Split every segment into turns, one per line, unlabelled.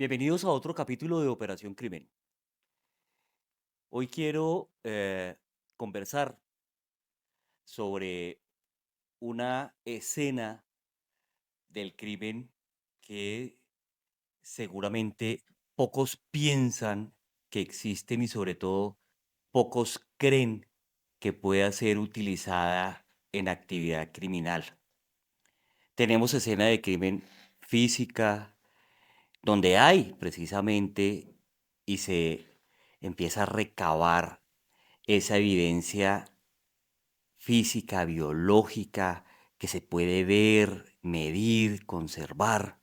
Bienvenidos a otro capítulo de Operación Crimen. Hoy quiero conversar sobre una escena del crimen que seguramente pocos piensan que existen y sobre todo pocos creen que pueda ser utilizada en actividad criminal. Tenemos escena de crimen física, donde hay precisamente y se empieza a recabar esa evidencia física, biológica, que se puede ver, medir, conservar.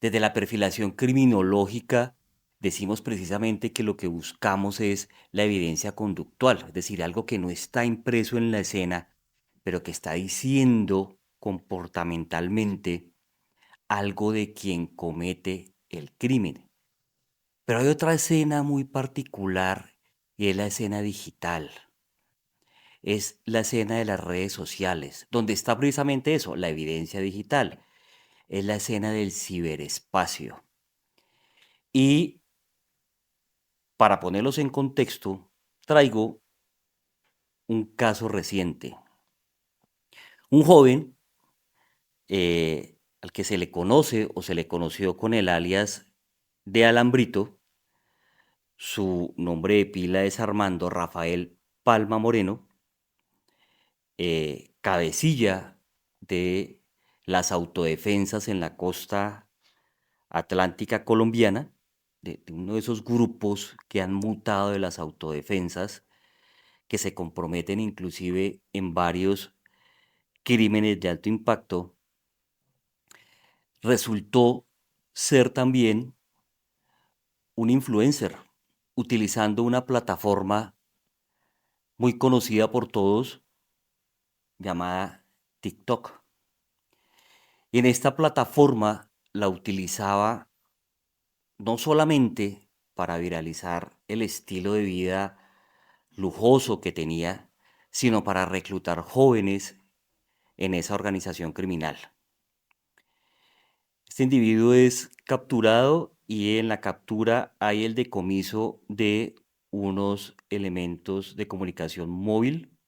Desde la perfilación criminológica decimos precisamente que lo que buscamos es la evidencia conductual, es decir, algo que no está impreso en la escena, pero que está diciendo comportamentalmente algo de quien comete el crimen. Pero hay otra escena muy particular y es la escena digital. Es la escena de las redes sociales, donde está precisamente eso, la evidencia digital. Es la escena del ciberespacio. Y para ponerlos en contexto, traigo un caso reciente. Un joven al que se le conoce o se le conoció con el alias de Alambrito, su nombre de pila es Armando Rafael Palma Moreno, cabecilla de las autodefensas en la costa atlántica colombiana, de uno de esos grupos que han mutado de las autodefensas, que se comprometen inclusive en varios crímenes de alto impacto, resultó ser también un influencer, utilizando una plataforma muy conocida por todos llamada TikTok. Y en esta plataforma la utilizaba no solamente para viralizar el estilo de vida lujoso que tenía, sino para reclutar jóvenes en esa organización criminal. Este individuo es capturado y en la captura hay el decomiso de unos elementos de comunicación móvil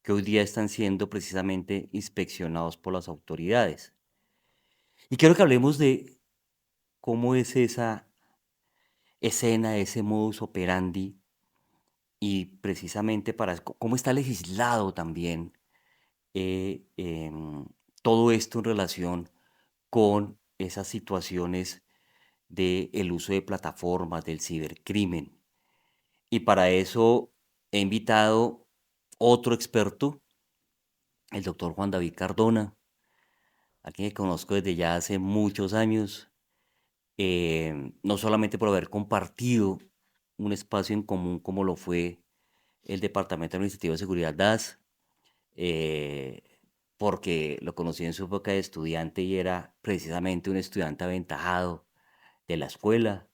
que hoy día están siendo precisamente inspeccionados por las autoridades. Y quiero que hablemos de cómo es esa escena, ese modus operandi y precisamente para cómo está legislado también eh, em, todo esto en relación con esas situaciones del uso de plataformas, del cibercrimen. Y para eso he invitado otro experto, el doctor Juan David Cardona, a quien conozco desde ya hace muchos años, no solamente por haber compartido un espacio en común como lo fue el Departamento Administrativo de Seguridad DAS, eh, porque lo conocí en su época de estudiante y era precisamente un estudiante aventajado de la escuela,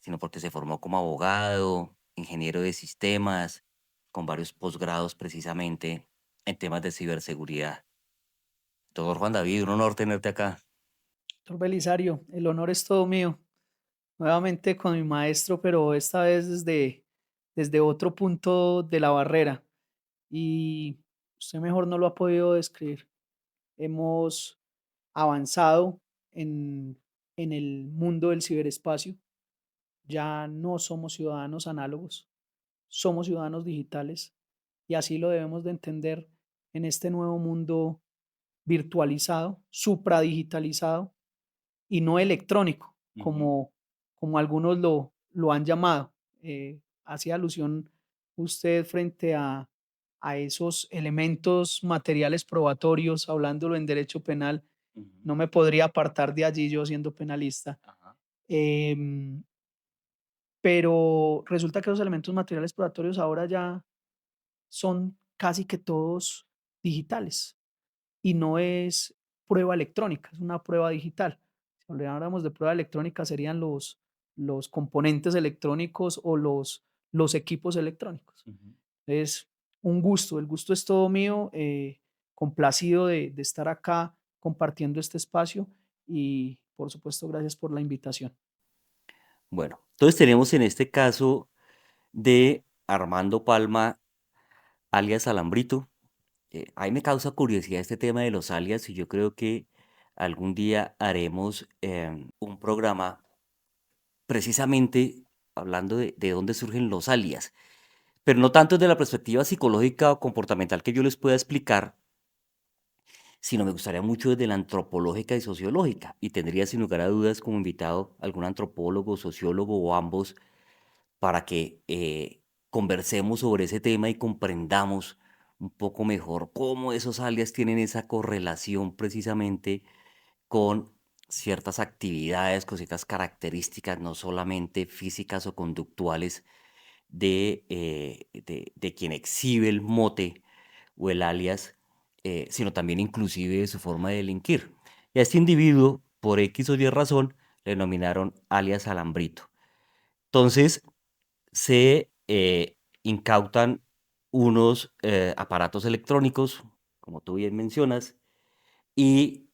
sino porque se formó como abogado, ingeniero de sistemas, con varios posgrados precisamente en temas de ciberseguridad. Doctor Juan David, un honor tenerte acá.
Doctor Belisario, el honor es todo mío. Nuevamente con mi maestro, pero esta vez desde otro punto de la barrera. Y usted mejor no lo ha podido describir. Hemos avanzado en el mundo del ciberespacio. Ya no somos ciudadanos análogos, somos ciudadanos digitales y así lo debemos de entender en este nuevo mundo virtualizado, supradigitalizado y no electrónico,
Ujú,
como algunos lo han llamado. Hacía alusión usted frente a esos elementos materiales probatorios, hablándolo en derecho penal,
ujú,
no me podría apartar de allí yo siendo penalista.
ajá,
Em, pero resulta que los elementos materiales probatorios ahora ya son casi que todos digitales y no es prueba electrónica, es una prueba digital. Si habláramos de prueba electrónica serían los componentes electrónicos o los equipos electrónicos.
ujú.
Es un gusto, el gusto es todo mío, complacido de estar acá compartiendo este espacio y por supuesto gracias por la invitación.
Bueno, entonces tenemos en este caso de Armando Palma, alias Alambrito. A mí me causa curiosidad este tema de los alias y yo creo que algún día haremos un programa precisamente hablando de dónde surgen los alias, pero no tanto desde la perspectiva psicológica o comportamental que yo les pueda explicar, sino me gustaría mucho desde la antropológica y sociológica. Y tendría sin lugar a dudas como invitado algún antropólogo, sociólogo o ambos para que conversemos sobre ese tema y comprendamos un poco mejor cómo esos alias tienen esa correlación precisamente con ciertas actividades, con ciertas características, no solamente físicas o conductuales de quien exhibe el mote o el alias, sino también inclusive de su forma de delinquir. Y a este individuo, por X o Y razón, le denominaron alias Alambrito. Entonces, se incautan unos aparatos electrónicos, como tú bien mencionas, y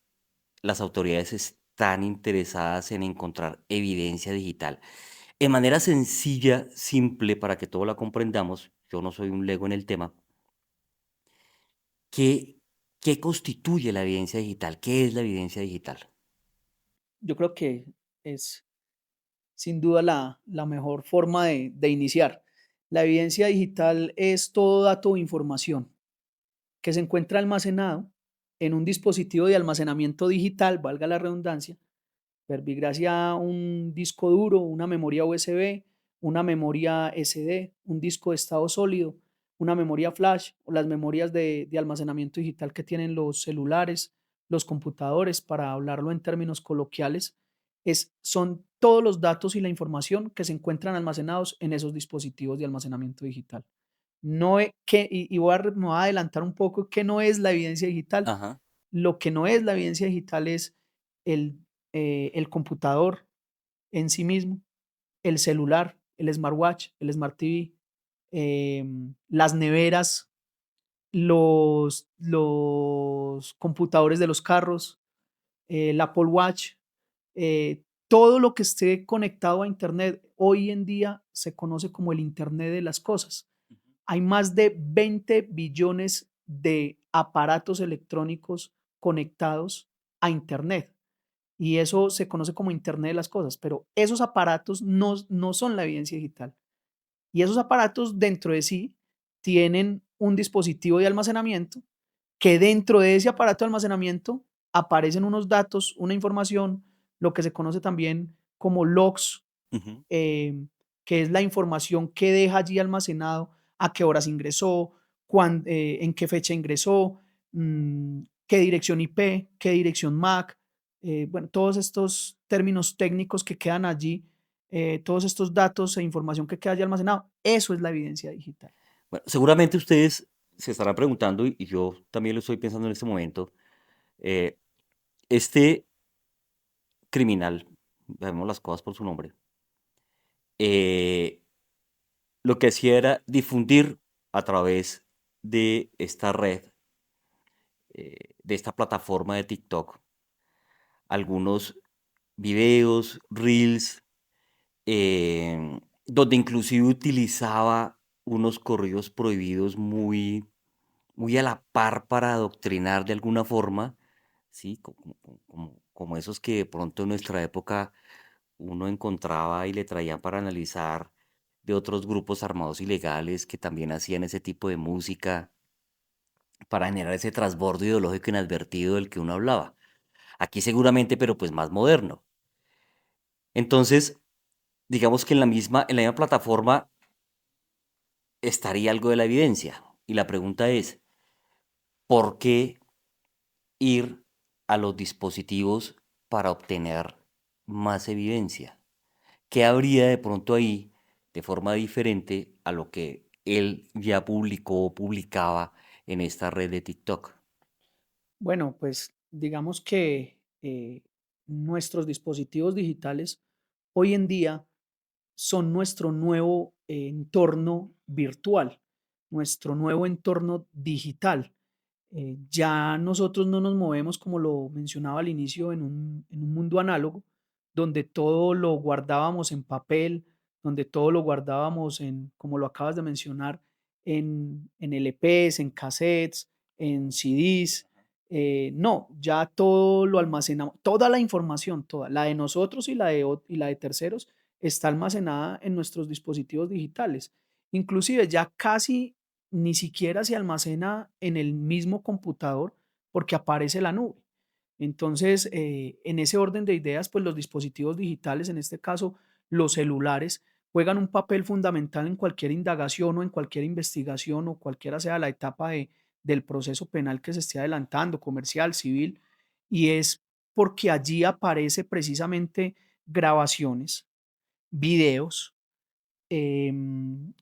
las autoridades están interesadas en encontrar evidencia digital. De manera sencilla, simple, para que todos la comprendamos, yo no soy un lego en el tema, ¿qué, qué constituye la evidencia digital? ¿Qué es la evidencia digital?
Yo creo que es sin duda la mejor forma de iniciar. La evidencia digital es todo dato o información que se encuentra almacenado en un dispositivo de almacenamiento digital, valga la redundancia, verbigracia un disco duro, una memoria USB, una memoria SD, un disco de estado sólido, una memoria flash o las memorias de almacenamiento digital que tienen los celulares, los computadores, para hablarlo en términos coloquiales, son todos los datos y la información que se encuentran almacenados en esos dispositivos de almacenamiento digital. No e- que, y voy a, me voy a adelantar un poco, ¿qué no es la evidencia digital?
Ajá.
Lo que no es la evidencia digital es el, el computador en sí mismo, el celular, el smartwatch, el smart TV, las neveras, los computadores de los carros, el Apple Watch, todo lo que esté conectado a Internet hoy en día se conoce como el Internet de las cosas. Hay más de 20 billones de aparatos electrónicos conectados a Internet y eso se conoce como Internet de las cosas, pero esos aparatos no son la evidencia digital. Y esos aparatos dentro de sí tienen un dispositivo de almacenamiento que dentro de ese aparato de almacenamiento aparecen unos datos, una información, lo que se conoce también como logs,
Ujú.
eh, que es la información que deja allí almacenado, a qué horas ingresó, en qué fecha ingresó, qué dirección IP, qué dirección MAC, bueno, todos estos términos técnicos que quedan allí, todos estos datos e información que queda allí almacenado, eso es la evidencia digital.
Bueno, seguramente ustedes se estarán preguntando, y yo también lo estoy pensando en este momento, eh, este criminal, llamemos las cosas por su nombre, eh, lo que hacía era difundir a través de esta red, de esta plataforma de TikTok, algunos videos, reels, donde inclusive utilizaba unos corridos prohibidos muy a la par para adoctrinar de alguna forma, ¿sí? Como esos que de pronto en nuestra época uno encontraba y le traían para analizar de otros grupos armados ilegales que también hacían ese tipo de música para generar ese trasbordo ideológico inadvertido del que uno hablaba. Aquí seguramente, pero pues más moderno. Entonces, digamos que en la misma plataforma estaría algo de la evidencia. Y la pregunta es, ¿por qué ir a los dispositivos para obtener más evidencia? ¿Qué habría de pronto ahí de forma diferente a lo que él ya publicó o publicaba en esta red de TikTok?
Bueno, pues digamos que nuestros dispositivos digitales hoy en día son nuestro nuevo entorno virtual, nuestro nuevo entorno digital. Ya nosotros no nos movemos, como lo mencionaba al inicio, en un mundo análogo, donde todo lo guardábamos en papel, donde todo lo guardábamos en, como lo acabas de mencionar, en LPs, en cassettes, en CDs. No, ya todo lo almacenamos, toda la información, toda, la de nosotros y y la de terceros, está almacenada en nuestros dispositivos digitales. Inclusive ya casi ni siquiera se almacena en el mismo computador porque aparece la nube. Entonces, en ese orden de ideas, pues los dispositivos digitales, en este caso los celulares, juegan un papel fundamental en cualquier indagación o en cualquier investigación o cualquiera sea la etapa del proceso penal que se esté adelantando, comercial, civil, y es porque allí aparece precisamente grabaciones, videos, em,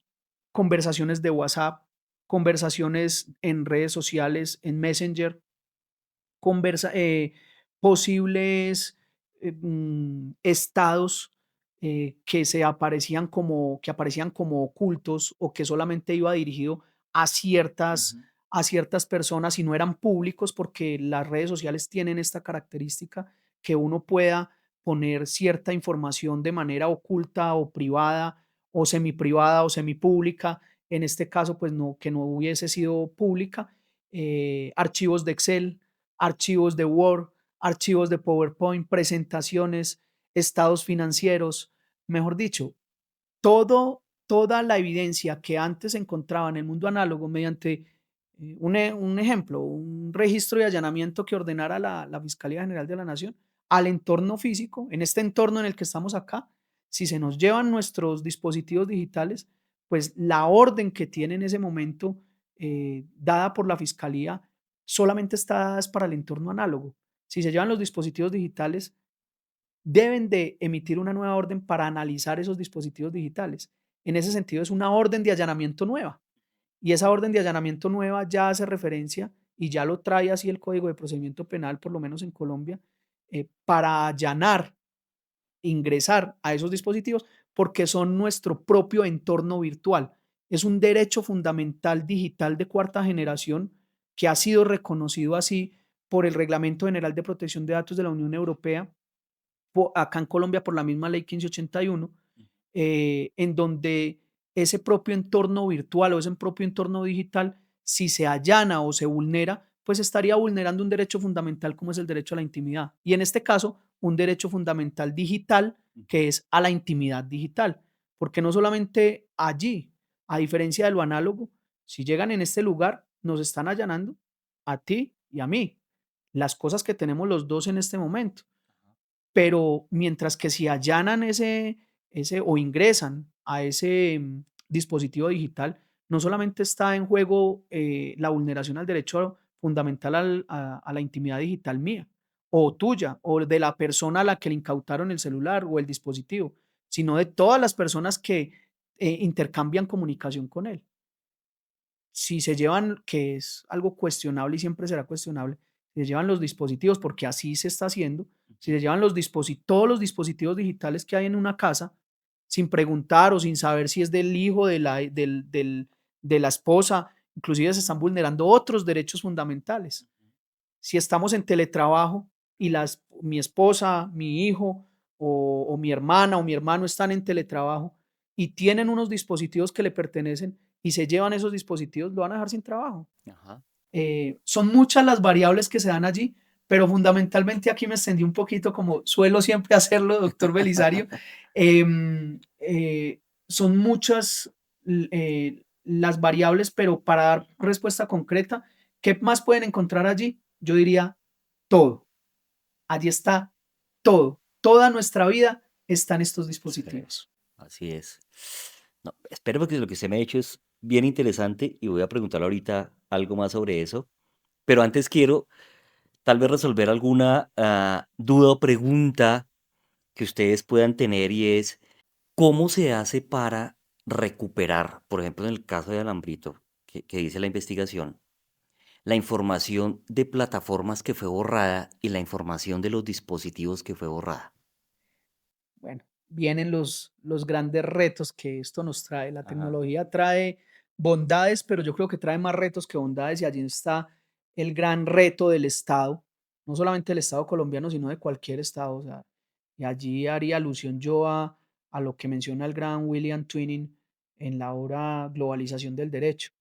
conversaciones de WhatsApp, conversaciones en redes sociales, en Messenger, conversa posibles, estados, que aparecían como ocultos o que solamente iba dirigido a
Ujú.
ciertas personas y no eran públicos, porque las redes sociales tienen esta característica que uno pueda poner cierta información de manera oculta o privada o semiprivada o semipública. En este caso, pues no, que no hubiese sido pública. Archivos de Excel, archivos de Word, archivos de PowerPoint, presentaciones, estados financieros, mejor dicho, toda la evidencia que antes se encontraba en el mundo análogo mediante un ejemplo, un registro de allanamiento que ordenara la Fiscalía General de la Nación al entorno físico, en este entorno en el que estamos acá, si se nos llevan nuestros dispositivos digitales, pues la orden que tiene en ese momento dada por la Fiscalía solamente está dada es para el entorno análogo. Si se llevan los dispositivos digitales, deben de emitir una nueva orden para analizar esos dispositivos digitales. En ese sentido, es una orden de allanamiento nueva. Y esa orden de allanamiento nueva ya hace referencia y ya lo trae así el Código de Procedimiento Penal, por lo menos en Colombia, para allanar, ingresar a esos dispositivos, porque son nuestro propio entorno virtual. Es un derecho fundamental digital de cuarta generación que ha sido reconocido así por el Reglamento General de Protección de Datos de la Unión Europea, acá en Colombia por la misma ley 1581, en donde ese propio entorno virtual o ese propio entorno digital, si se allana o se vulnera, pues estaría vulnerando un derecho fundamental como es el derecho a la intimidad. Y en este caso, un derecho fundamental digital que es a la intimidad digital. Porque no solamente allí, a diferencia de lo análogo, si llegan en este lugar, nos están allanando a ti y a mí, las cosas que tenemos los dos en este momento. Pero mientras que si allanan ese o ingresan a ese dispositivo digital, no solamente está en juego la vulneración al derecho fundamental a la intimidad digital mía, o tuya, o de la persona a la que le incautaron el celular o el dispositivo, sino de todas las personas que intercambian comunicación con él. Si se llevan, que es algo cuestionable y siempre será cuestionable, si se llevan los dispositivos, porque así se está haciendo, si se llevan todos los dispositivos digitales que hay en una casa, sin preguntar o sin saber si es del hijo, de la esposa, inclusive se están vulnerando otros derechos fundamentales. Si estamos en teletrabajo y mi esposa, mi hijo o mi hermana o mi hermano están en teletrabajo y tienen unos dispositivos que le pertenecen y se llevan esos dispositivos, lo van a dejar sin trabajo.
Ajá.
Son muchas las variables que se dan allí, pero fundamentalmente aquí me extendí un poquito, como suelo siempre hacerlo, doctor Belisario. Son muchas las variables, pero para dar respuesta concreta, ¿qué más pueden encontrar allí? Yo diría todo. Allí está todo. Toda nuestra vida está en estos
Sí,
dispositivos.
así es. No, espero que lo que usted me ha hecho es bien interesante y voy a preguntarle ahorita algo más sobre eso. Pero antes quiero tal vez resolver alguna duda o pregunta que ustedes puedan tener y es, ¿cómo se hace para recuperar, por ejemplo, en el caso de Alambrito, que dice la investigación, la información de plataformas que fue borrada y la información de los dispositivos que fue borrada?
Bueno, vienen los grandes retos que esto nos trae. La
Ajá.
tecnología trae bondades, pero yo creo que trae más retos que bondades y allí está el gran reto del Estado, no solamente del Estado colombiano, sino de cualquier Estado. O sea, Y allí haría alusión yo a lo que menciona el gran William Twining en la obra Globalización del Derecho,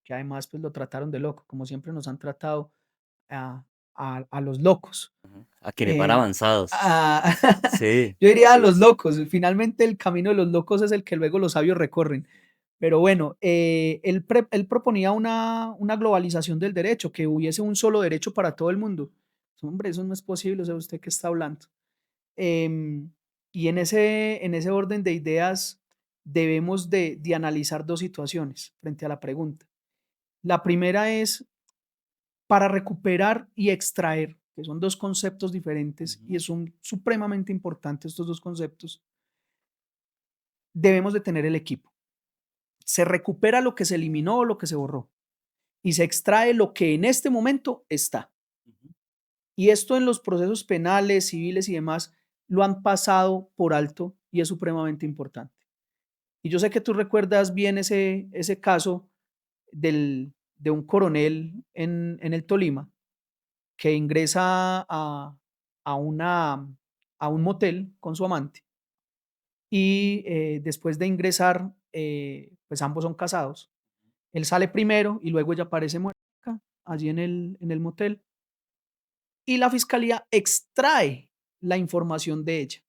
que además pues lo trataron de loco, como siempre nos han tratado a, a los locos.
Ujú. A quienes van
Eh,
avanzados.
a-
Sí.
yo diría a los locos, finalmente el camino de los locos es el que luego los sabios recorren. Pero bueno, él proponía una globalización del derecho, que hubiese un solo derecho para todo el mundo. Hombre, eso no es posible, o sea, ¿usted qué está hablando? Em, y en ese orden de ideas debemos de analizar dos situaciones frente a la pregunta. La primera es para recuperar y extraer, que son dos conceptos diferentes y
Ujú.
son supremamente importantes estos dos conceptos, debemos de tener el equipo. Se recupera lo que se eliminó o lo que se borró y se extrae lo que en este momento está.
Ujú.
Y esto en los procesos penales, civiles y demás lo han pasado por alto y es supremamente importante. Y yo sé que tú recuerdas bien ese caso de un coronel en el Tolima que ingresa a, una, a un motel con su amante y después de ingresar, pues ambos son casados. Él sale primero y luego ella aparece muerta allí en el motel y la fiscalía extrae la información de ella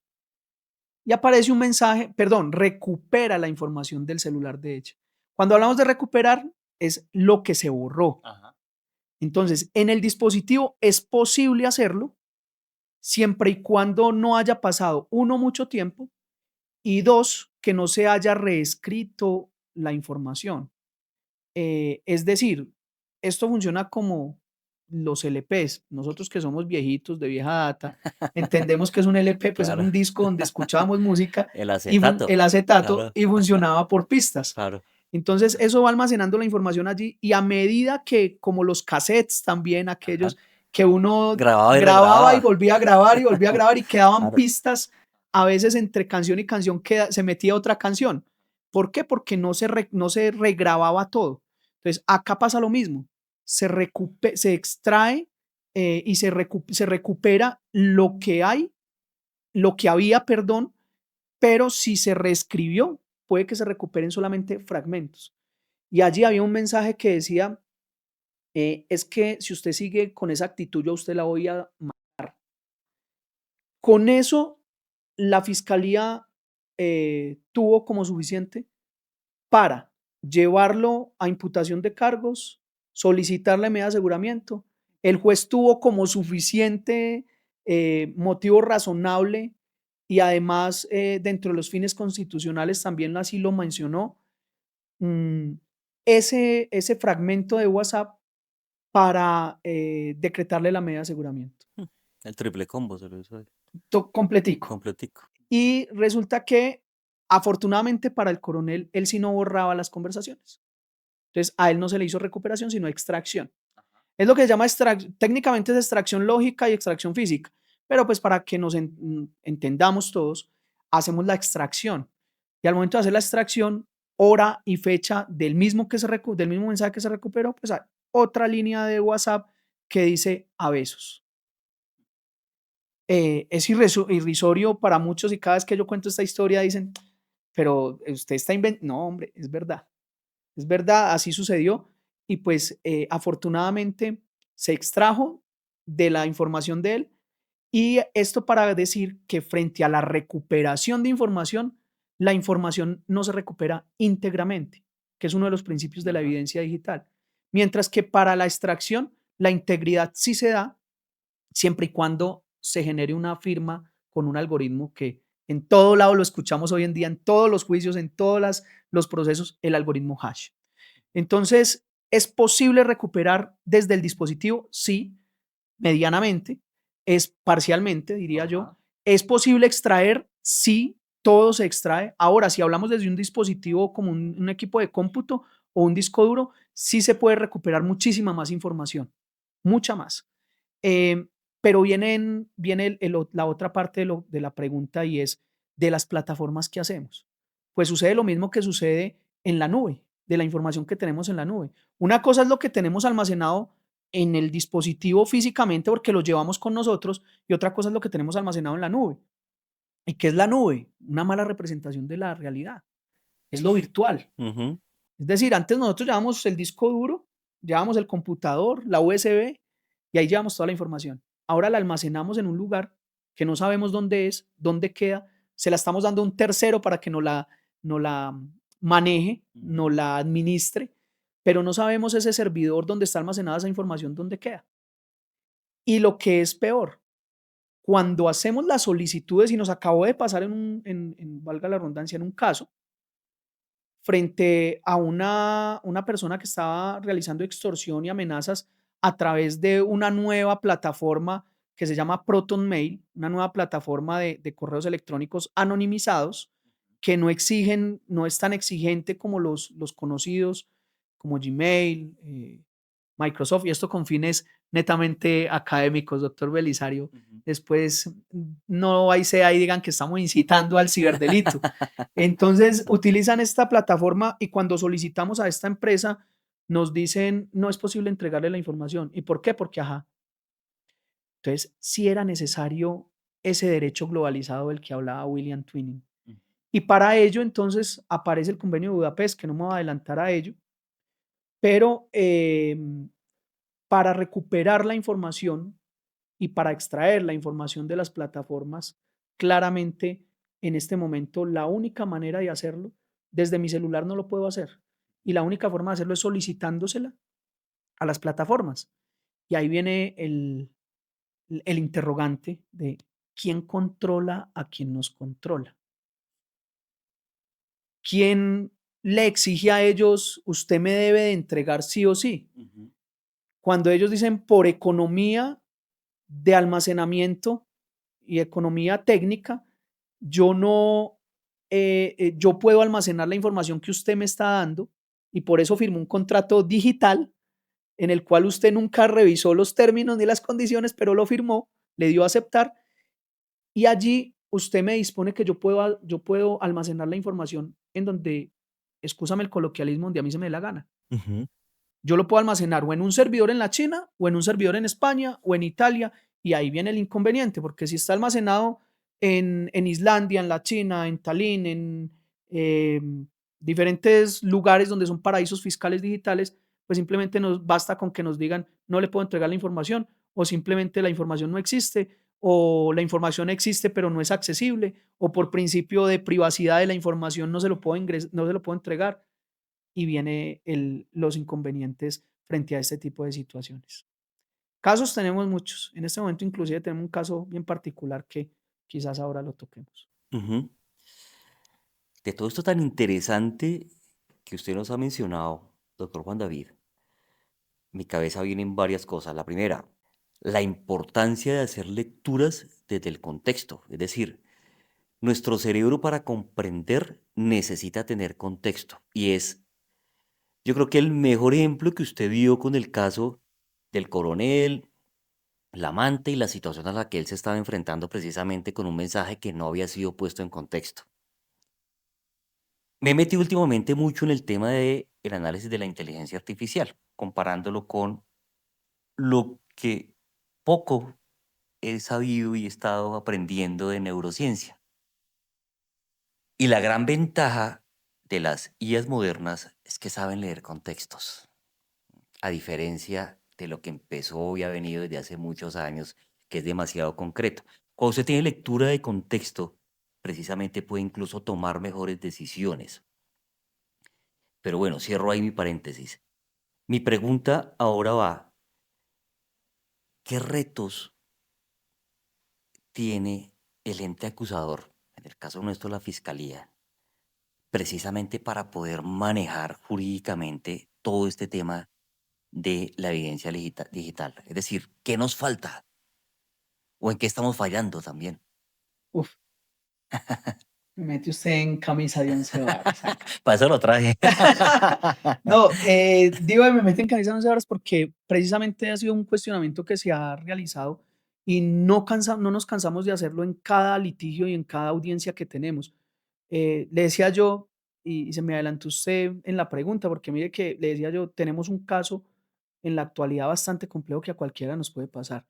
y aparece un mensaje, perdón, recupera la información del celular de ella. Cuando hablamos de recuperar, es lo que se borró.
Ajá.
Entonces, en el dispositivo es posible hacerlo siempre y cuando no haya pasado, uno, mucho tiempo y dos, que no se haya reescrito la información. Es decir, esto funciona como los LPs. Nosotros que somos viejitos, de vieja data, entendemos que es un LP, pues era
Claro.
un disco donde escuchábamos música
El
y
acetato.
el acetato
Claro,
y funcionaba por pistas.
claro.
Entonces, eso va almacenando la información allí y a medida que, como los cassettes también,
Ajá.
aquellos que uno
Grababa y
grababa y
regrababa.
volvía a grabar y volvía a grabar y quedaban
Claro.
pistas, a veces entre canción y canción se metía otra canción. ¿Por qué? Porque no se regrababa todo. Entonces, acá pasa lo mismo. Se extrae y se recupera lo que hay, lo que había, perdón, pero si se reescribió, puede que se recuperen solamente fragmentos. Y allí había un mensaje que decía, es que si usted sigue con esa actitud, yo a usted la voy a matar. Con eso, la fiscalía tuvo como suficiente para llevarlo a imputación de cargos, solicitarle medida de aseguramiento. El juez tuvo como suficiente motivo razonable y además dentro de los fines constitucionales también así lo mencionó, mm, ese fragmento de WhatsApp para decretarle la medida de aseguramiento.
El triple combo se lo hizo ahí.
Completico.
Completico.
Y resulta que afortunadamente para el coronel, él sí no borraba las conversaciones. Entonces, a él no se le hizo recuperación, sino extracción. Es lo que se llama técnicamente es extracción lógica y extracción física, pero pues para que nos entendamos todos, hacemos la extracción. Y al momento de hacer la extracción, hora y fecha del mismo mensaje que se recuperó, pues hay otra línea de WhatsApp que dice a besos. Es irrisorio para muchos y cada vez que yo cuento esta historia dicen, pero usted está inventando. No, hombre, es verdad. Es verdad, así sucedió y pues afortunadamente se extrajo de la información de él y esto para decir que frente a la recuperación de información, la información no se recupera íntegramente, que es uno de los principios de la
Ajá.
evidencia digital. Mientras que para la extracción, la integridad sí se da siempre y cuando se genere una firma con un algoritmo que en todo lado lo escuchamos hoy en día, en todos los juicios, en todos los procesos, el algoritmo hash. Entonces, ¿es posible recuperar desde el dispositivo? Sí, medianamente. Es parcialmente, diría yo.
Ajá.
¿Es posible extraer? Sí, todo se extrae. Ahora, si hablamos desde un dispositivo como un equipo de cómputo o un disco duro, sí se puede recuperar muchísima más información, mucha más. Eh, pero viene la otra parte de la pregunta y es de las plataformas que hacemos. Pues sucede lo mismo que sucede en la nube, de la información que tenemos en la nube. Una cosa es lo que tenemos almacenado en el dispositivo físicamente porque lo llevamos con nosotros y otra cosa es lo que tenemos almacenado en la nube. ¿Y qué es la nube? Una mala representación de la realidad. Es lo virtual.
Ujú.
Es decir, antes nosotros llevábamos el disco duro, llevábamos el computador, la USB y ahí llevamos toda la información. Ahora la almacenamos en un lugar que no sabemos dónde es, dónde queda, se la estamos dando a un tercero para que no la maneje,
Ujú.
no la administre, pero no sabemos ese servidor donde está almacenada esa información, dónde queda. Y lo que es peor, cuando hacemos las solicitudes y nos acabó de pasar valga la redundancia, en un caso, frente a una persona que estaba realizando extorsión y amenazas a través de una nueva plataforma que se llama Proton Mail, una nueva plataforma de correos electrónicos anonimizados que no es tan exigente como los conocidos como Gmail, Microsoft, y esto con fines netamente académicos, doctor Belisario.
Ujú.
Después no ahí sea y digan que estamos incitando al ciberdelito. Entonces, utilizan esta plataforma y cuando solicitamos a esta empresa, nos dicen, no es posible entregarle la información. ¿Y por qué? Porque, ajá. Entonces, sí era necesario ese derecho globalizado del que hablaba William Twining.
Ujú.
Y para ello, entonces, aparece el convenio de Budapest, que no me voy a adelantar a ello, pero para recuperar la información y para extraer la información de las plataformas, claramente en este momento la única manera de hacerlo, desde mi celular no lo puedo hacer. Y la única forma de hacerlo es solicitándosela a las plataformas. Y ahí viene el interrogante de quién controla a quien nos controla. ¿Quién le exige a ellos, usted me debe de entregar sí o sí?
Ujú.
Cuando ellos dicen por economía de almacenamiento y economía técnica, yo no, yo puedo almacenar la información que usted me está dando y por eso firmó un contrato digital en el cual usted nunca revisó los términos ni las condiciones, pero lo firmó, le dio a aceptar y allí usted me dispone que yo puedo almacenar la información en donde, excúsame el coloquialismo, donde a mí se me dé la gana.
Ujú.
Yo lo puedo almacenar o en un servidor en la China, o en un servidor en España, o en Italia, y ahí viene el inconveniente, porque si está almacenado en Islandia, en la China, en Tallinn, en diferentes lugares donde son paraísos fiscales digitales, pues simplemente nos basta con que nos digan no le puedo entregar la información, o simplemente la información no existe, o la información existe pero no es accesible, o por principio de privacidad de la información no se lo puedo entregar y viene los inconvenientes frente a este tipo de situaciones. Casos tenemos muchos. En este momento inclusive tenemos un caso bien particular que quizás ahora lo toquemos.
Ujú. De todo esto tan interesante que usted nos ha mencionado, doctor Juan David, mi cabeza vienen varias cosas. La primera, la importancia de hacer lecturas desde el contexto. Es decir, nuestro cerebro para comprender necesita tener contexto. Y yo creo que el mejor ejemplo que usted dio con el caso del coronel, la amante y la situación a la que él se estaba enfrentando precisamente con un mensaje que no había sido puesto en contexto. Me he metido últimamente mucho en el tema del análisis de la inteligencia artificial, comparándolo con lo que poco he sabido y he estado aprendiendo de neurociencia. Y la gran ventaja de las IAs modernas es que saben leer contextos, a diferencia de lo que empezó y ha venido desde hace muchos años, que es demasiado concreto. Cuando usted tiene lectura de contexto, precisamente puede incluso tomar mejores decisiones. Pero bueno, cierro ahí mi paréntesis. Mi pregunta ahora va, ¿qué retos tiene el ente acusador, en el caso nuestro la fiscalía, precisamente para poder manejar jurídicamente todo este tema de la evidencia digital? Es decir, ¿qué nos falta? ¿O en qué estamos fallando también?
Uf, me mete usted en camisa de once varas acá.
Para eso lo traje.
No, digo, me mete en camisa de once varas porque precisamente ha sido un cuestionamiento que se ha realizado y no nos cansamos de hacerlo en cada litigio y en cada audiencia que tenemos. Le decía yo, y se me adelantó usted en la pregunta, porque mire que le decía yo, tenemos un caso en la actualidad bastante complejo que a cualquiera nos puede pasar.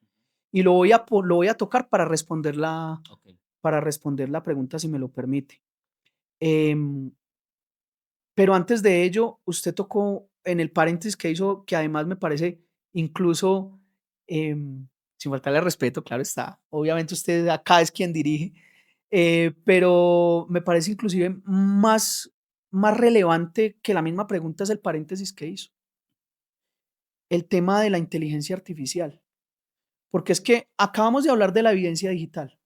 Y lo voy a tocar para responder
Ok.
para responder la pregunta, si me lo permite. Em, pero antes de ello, usted tocó en el paréntesis que hizo, que además me parece incluso, sin faltarle al respeto, claro está, obviamente usted acá es quien dirige, pero me parece inclusive más relevante que la misma pregunta es el paréntesis que hizo, el tema de la inteligencia artificial, porque es que acabamos de hablar de la evidencia digital,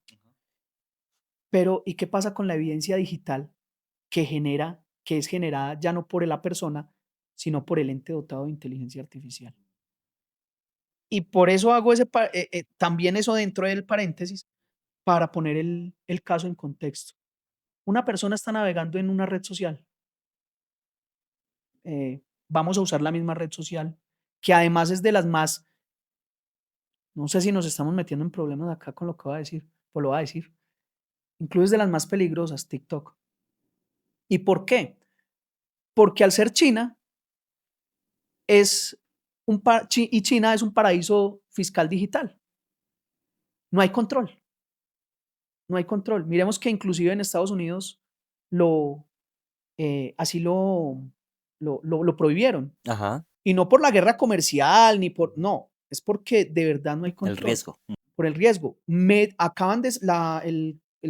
pero ¿y qué pasa con la evidencia digital que es generada ya no por la persona, sino por el ente dotado de inteligencia artificial? Y por eso hago también eso dentro del paréntesis para poner el caso en contexto. Una persona está navegando en una red social, vamos a usar la misma red social, que además es de las más, no sé si nos estamos metiendo en problemas acá con lo que voy a decir, pues lo voy a decir, incluso es de las más peligrosas, TikTok. ¿Y por qué? Porque al ser China, es y China es un paraíso fiscal digital. No hay control, no hay control. Miremos que inclusive en Estados Unidos lo, así lo prohibieron.
Ajá,
Y no por la guerra comercial, ni por, no, es porque de verdad no hay
el
control,
riesgo.
por el riesgo. El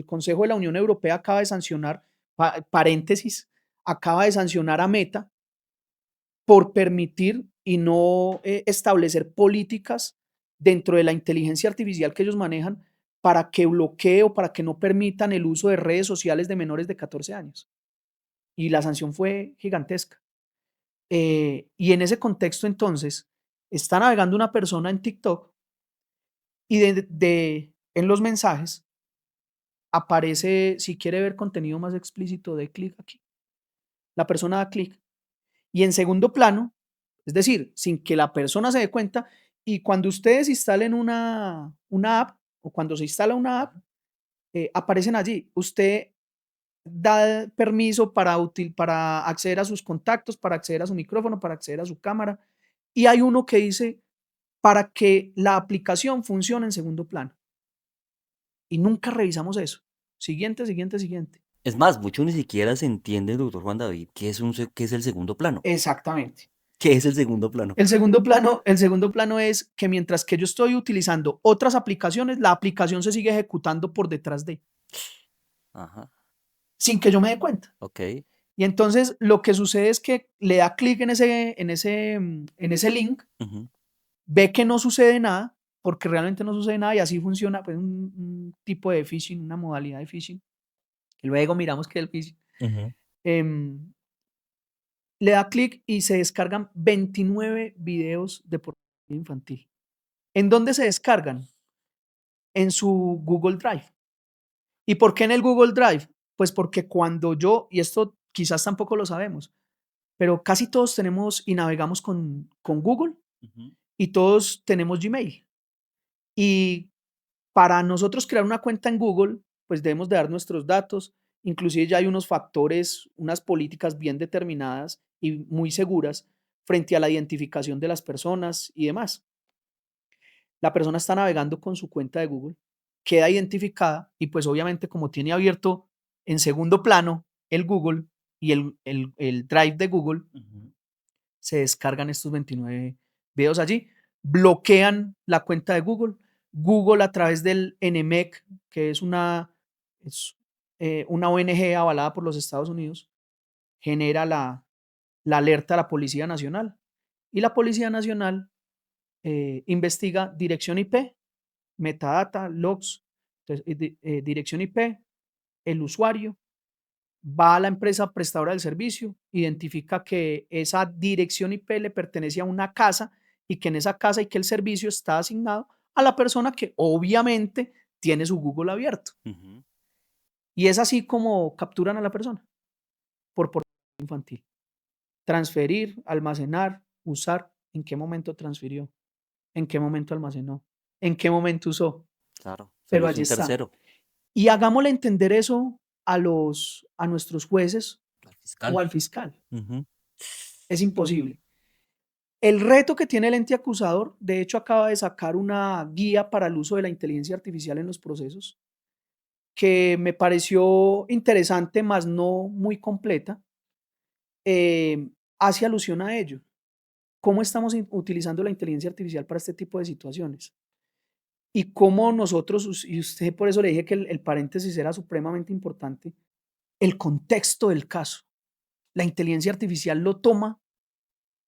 Consejo de la Unión Europea acaba de sancionar, paréntesis, acaba de sancionar a Meta por permitir y no establecer políticas dentro de la inteligencia artificial que ellos manejan para que bloquee o para que no permitan el uso de redes sociales de menores de 14 años. Y la sanción fue gigantesca. Y en ese contexto, entonces, está navegando una persona en TikTok y en los mensajes aparece, si quiere ver contenido más explícito, de clic aquí. La persona da clic. Y en segundo plano, es decir, sin que la persona se dé cuenta, y cuando ustedes instalen una app o cuando se instala una app, aparecen allí. Usted da permiso para acceder a sus contactos, para acceder a su micrófono, para acceder a su cámara. Y hay uno que dice para que la aplicación funcione en segundo plano. Y nunca revisamos eso. Siguiente, siguiente, siguiente.
Es más, muchos ni siquiera se entiende, doctor Juan David, qué es el segundo plano.
Exactamente.
¿Qué es el segundo plano?
El segundo plano es que mientras que yo estoy utilizando otras aplicaciones, la aplicación se sigue ejecutando por detrás
Ajá,
sin que yo me dé cuenta.
ok.
Y entonces lo que sucede es que le da clic en ese link,
Ujú,
ve que no sucede nada, porque realmente no sucede nada y así funciona pues, un tipo de phishing, una modalidad de phishing. Que luego miramos que es el phishing.
ujú.
Em, Le da clic y se descargan 29 videos de pornografía infantil. ¿En dónde se descargan? En su Google Drive. ¿Y por qué en el Google Drive? Pues porque cuando y esto quizás tampoco lo sabemos, pero casi todos tenemos y navegamos con Google
Ujú.
y todos tenemos Gmail. Y para nosotros crear una cuenta en Google, pues debemos de dar nuestros datos. Inclusive ya hay unos factores, unas políticas bien determinadas y muy seguras frente a la identificación de las personas y demás. La persona está navegando con su cuenta de Google, queda identificada y pues obviamente como tiene abierto en segundo plano el Google y el Drive de Google,
Ujú.
se descargan estos 29 videos allí, bloquean la cuenta de Google. Google a través del NMEC, que es una ONG avalada por los Estados Unidos, genera la alerta a la Policía Nacional. Y la Policía Nacional investiga dirección IP, metadata, logs, entonces, dirección IP, el usuario, va a la empresa prestadora del servicio, identifica que esa dirección IP le pertenece a una casa y que en esa casa y que el servicio está asignado a la persona que obviamente tiene su Google abierto.
Ujú.
Y es así como capturan a la persona por pornografía infantil. Transferir, almacenar, usar. ¿En qué momento transfirió? ¿En qué momento almacenó? ¿En qué momento usó?
Claro, se lo
Pero
hizo
allí
un
está.
tercero,
Y hagámosle entender eso a nuestros jueces
al
o
fiscal.
al fiscal.
Ujú.
Es imposible. El reto que tiene el ente acusador, de hecho, acaba de sacar una guía para el uso de la inteligencia artificial en los procesos, que me pareció interesante, más no muy completa, hace alusión a ello. ¿Cómo estamos utilizando la inteligencia artificial para este tipo de situaciones? Y cómo nosotros, y usted por eso le dije que el paréntesis era supremamente importante, el contexto del caso. La inteligencia artificial lo toma,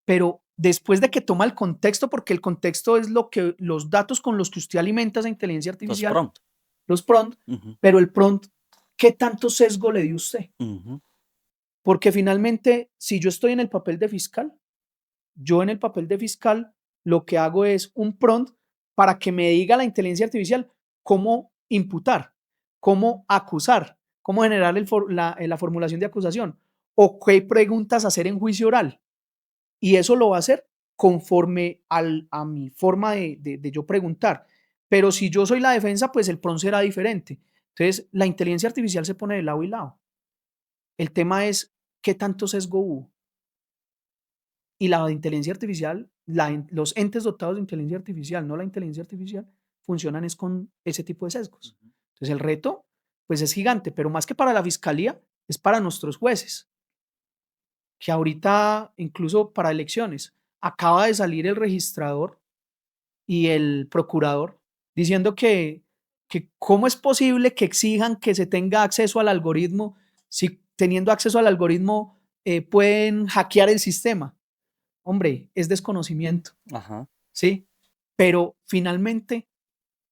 pero después de que toma el contexto, porque el contexto es lo que los datos con los que usted alimenta esa inteligencia
Los
artificial,
prompt.
los prompt,
Ujú,
pero el prompt, ¿qué tanto sesgo le dio usted?
ujú,
Porque finalmente, si yo estoy en el papel de fiscal, yo en el papel de fiscal lo que hago es un prompt para que me diga la inteligencia artificial cómo imputar, cómo acusar, cómo generar la formulación de acusación o qué preguntas hacer en juicio oral. Y eso lo va a hacer conforme a mi forma de yo preguntar. Pero si yo soy la defensa, pues el prompt será diferente. Entonces, la inteligencia artificial se pone de lado y lado. El tema es qué tanto sesgo hubo. Y la inteligencia artificial, los entes dotados de inteligencia artificial, no la inteligencia artificial, funcionan es con ese tipo de sesgos.
ujú.
Entonces el reto, pues es gigante, pero más que para la fiscalía, es para nuestros jueces, que ahorita, incluso para elecciones, acaba de salir el registrador y el procurador diciendo que cómo es posible que exijan que se tenga acceso al algoritmo si teniendo acceso al algoritmo pueden hackear el sistema. Hombre, es desconocimiento,
Ajá.
¿sí? Pero finalmente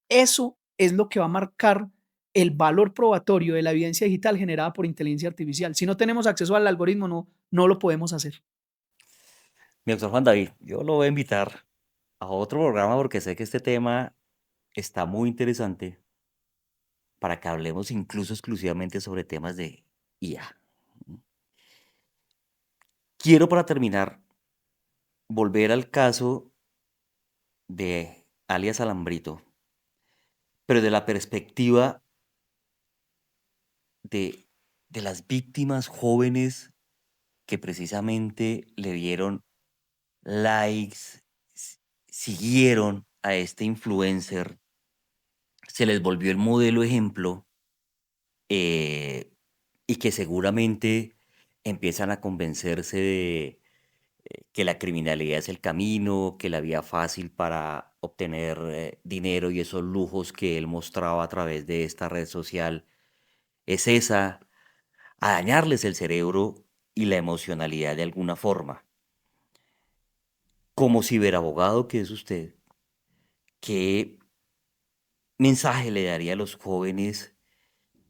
eso es lo que va a marcar el valor probatorio de la evidencia digital generada por inteligencia artificial. Si no tenemos acceso al algoritmo, no lo podemos hacer.
Mi doctor Juan David, yo lo voy a invitar a otro programa porque sé que este tema está muy interesante para que hablemos incluso exclusivamente sobre temas de IA. Quiero para terminar volver al caso de alias Alambrito, pero de la perspectiva de, de las víctimas jóvenes que precisamente le dieron likes, siguieron a este influencer, se les volvió el modelo ejemplo, eh, y que seguramente empiezan a convencerse de que la criminalidad es el camino, que la vía fácil para obtener dinero y esos lujos que él mostraba a través de esta red social es esa, a dañarles el cerebro y la emocionalidad de alguna forma. Como ciberabogado que es usted, ¿qué mensaje le daría a los jóvenes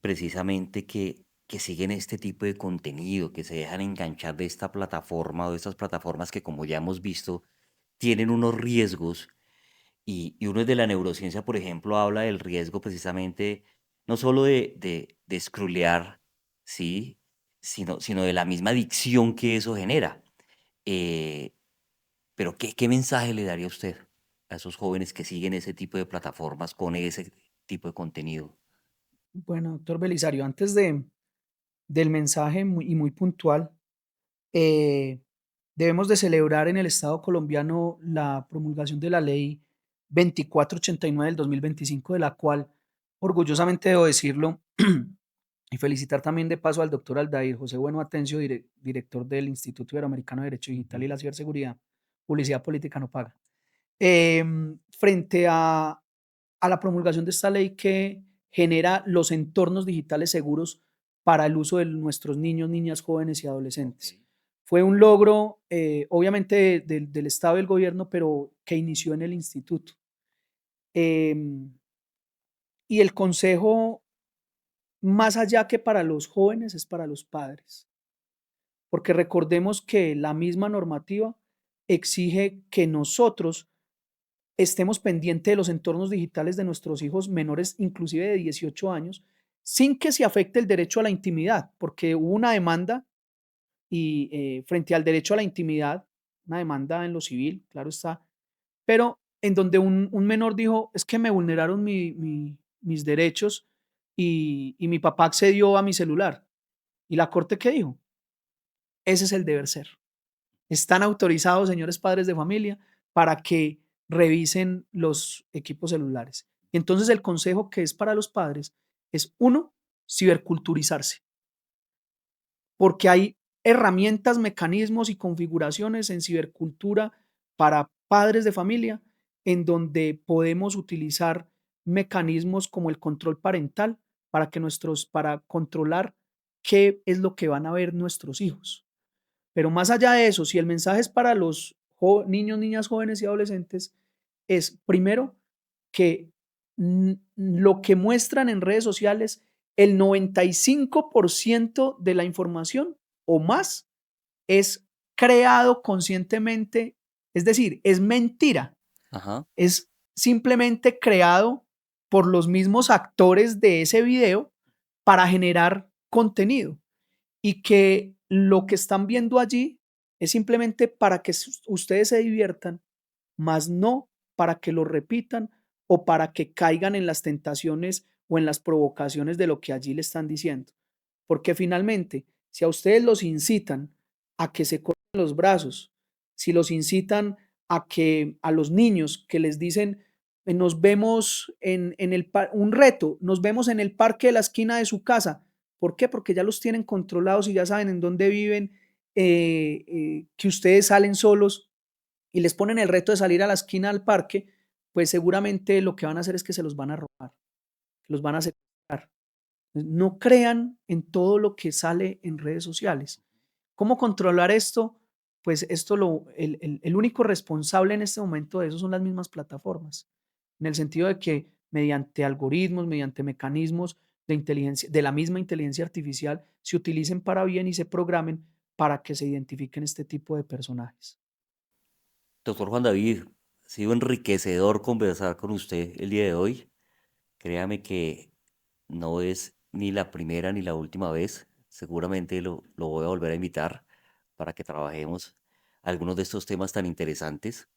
precisamente que siguen este tipo de contenido, que se dejan enganchar de esta plataforma o de estas plataformas que, como ya hemos visto, tienen unos riesgos? Y uno de la neurociencia, por ejemplo, habla del riesgo precisamente no solo de scrollear, ¿sí? Sino de la misma adicción que eso genera. Eh, pero ¿qué mensaje le daría usted a esos jóvenes que siguen ese tipo de plataformas con ese tipo de contenido?
Bueno, doctor Belisario, antes del mensaje y muy puntual, eh, debemos de celebrar en el Estado colombiano la promulgación de la ley 2489 del 2025, de la cual orgullosamente debo decirlo y felicitar también de paso al doctor Aldair José Bueno Atencio, director del Instituto Iberoamericano de Derecho Digital y
Ujú.
la Ciberseguridad, publicidad política no paga. Frente a la promulgación de esta ley que genera los entornos digitales seguros para el uso de nuestros niños, niñas, jóvenes y adolescentes.
Ok.
Fue un logro, obviamente, del Estado y del gobierno, pero que inició en el instituto. Em, y el consejo, más allá que para los jóvenes, es para los padres, porque recordemos que la misma normativa exige que nosotros estemos pendientes de los entornos digitales de nuestros hijos menores, inclusive de 18 años, sin que se afecte el derecho a la intimidad, porque hubo una demanda y frente al derecho a la intimidad, una demanda en lo civil, claro está, pero en donde un menor dijo, es que me vulneraron mis derechos y mi papá accedió a mi celular. ¿Y la corte qué dijo? Ese es el deber ser. Están autorizados, señores padres de familia, para que revisen los equipos celulares. Entonces, el consejo que es para los padres es, uno, ciberculturizarse, porque hay herramientas, mecanismos y configuraciones en cibercultura para padres de familia en donde podemos utilizar mecanismos como el control parental para controlar qué es lo que van a ver nuestros hijos. Pero más allá de eso, si el mensaje es para los niños, niñas, jóvenes y adolescentes, es primero que lo que muestran en redes sociales, el 95% de la información o más es creado conscientemente, es decir, es mentira,
Ajá.
es simplemente creado por los mismos actores de ese video para generar contenido y que lo que están viendo allí es simplemente para que ustedes se diviertan, más no para que lo repitan o para que caigan en las tentaciones o en las provocaciones de lo que allí le están diciendo. Porque finalmente, si a ustedes los incitan a que se corten los brazos, si los incitan a que a los niños que les dicen, nos vemos un reto, nos vemos en el parque de la esquina de su casa. ¿Por qué? Porque ya los tienen controlados y ya saben en dónde viven, que ustedes salen solos y les ponen el reto de salir a la esquina del parque, pues seguramente lo que van a hacer es que se los van a robar, que los van a secuestrar. No crean en todo lo que sale en redes sociales. ¿Cómo controlar esto? Pues el único responsable en este momento de eso son las mismas plataformas, en el sentido de que mediante algoritmos, mediante mecanismos de inteligencia, de la misma inteligencia artificial, se utilicen para bien y se programen para que se identifiquen este tipo de personajes.
Doctor Juan David, ha sido enriquecedor conversar con usted el día de hoy. Créame que no es ni la primera ni la última vez. Seguramente lo voy a volver a invitar para que trabajemos algunos de estos temas tan interesantes.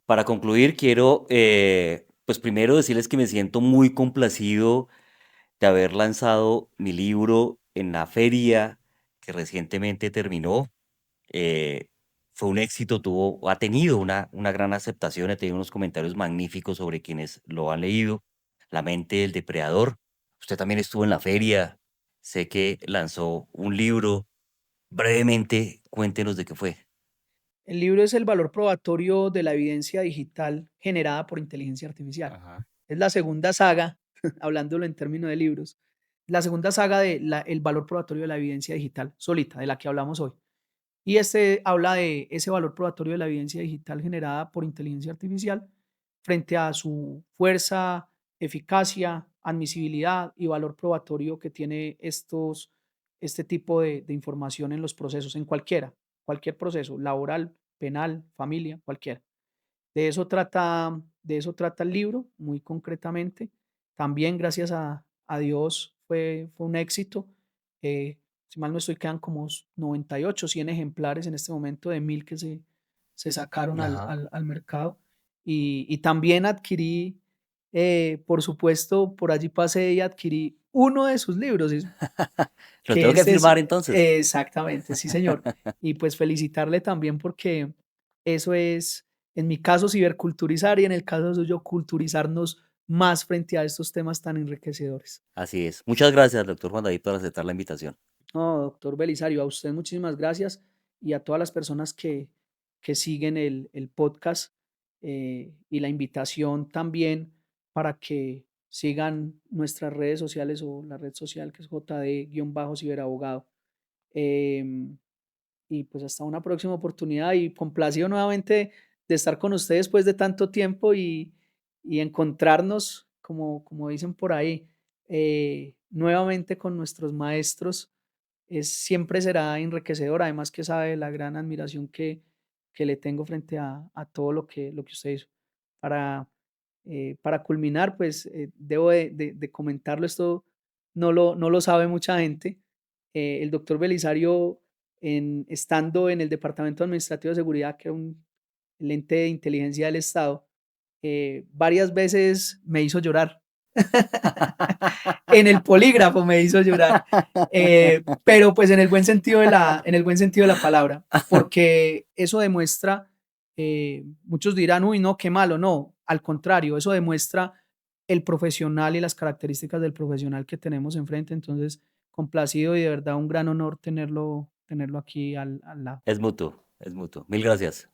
Para concluir, quiero, pues primero decirles que me siento muy complacido de haber lanzado mi libro en la feria que recientemente terminó. eh, Fue un éxito, ha tenido una gran aceptación, ha tenido unos comentarios magníficos sobre quienes lo han leído. La mente del depredador. Usted también estuvo en la feria, sé que lanzó un libro. Brevemente, cuéntenos de qué fue.
El libro es el valor probatorio de la evidencia digital generada por inteligencia artificial.
Ajá.
Es la segunda saga, hablándolo en términos de libros, la segunda saga de el valor probatorio de la evidencia digital solita, de la que hablamos hoy. Y este habla de ese valor probatorio de la evidencia digital generada por inteligencia artificial frente a su fuerza, eficacia, admisibilidad y valor probatorio que tiene este tipo de información en los procesos, en cualquier proceso, laboral, penal, familia, cualquiera. De eso trata el libro, muy concretamente. También, gracias a Dios, fue un éxito. Si mal no estoy, quedan como 98, 100 ejemplares en este momento de 1000 que se sacaron
Ajá.
al mercado. Y también adquirí, por supuesto, por allí pasé y adquirí uno de sus libros,
Lo
que
tengo que
este es
firmar entonces.
exactamente, sí, señor. Y pues felicitarle también porque eso es, en mi caso, ciberculturizar y en el caso suyo, culturizarnos más frente a estos temas tan enriquecedores.
Así es. Muchas gracias, doctor Juan David, por aceptar la invitación.
No, doctor Belisario, a usted muchísimas gracias y a todas las personas que siguen el podcast, y la invitación también para que sigan nuestras redes sociales o la red social que es JD-ciberabogado. Em, y pues hasta una próxima oportunidad y complacido nuevamente de estar con ustedes después de tanto tiempo y encontrarnos, como dicen por ahí, nuevamente con nuestros maestros. Siempre será enriquecedor, además que sabe la gran admiración que le tengo frente a todo lo que usted hizo. Para culminar, pues debo de comentarlo, esto no lo sabe mucha gente. El doctor Belisario, estando en el Departamento Administrativo de Seguridad, que era el ente de inteligencia del Estado, varias veces me hizo llorar. En el polígrafo me hizo llorar. Pero pues en el buen sentido de la palabra, porque eso demuestra, muchos dirán, uy, no, qué malo, no, al contrario, eso demuestra el profesional y las características del profesional que tenemos enfrente. Entonces, complacido y de verdad un gran honor tenerlo aquí al lado.
Es mutuo, es mutuo. Mil gracias.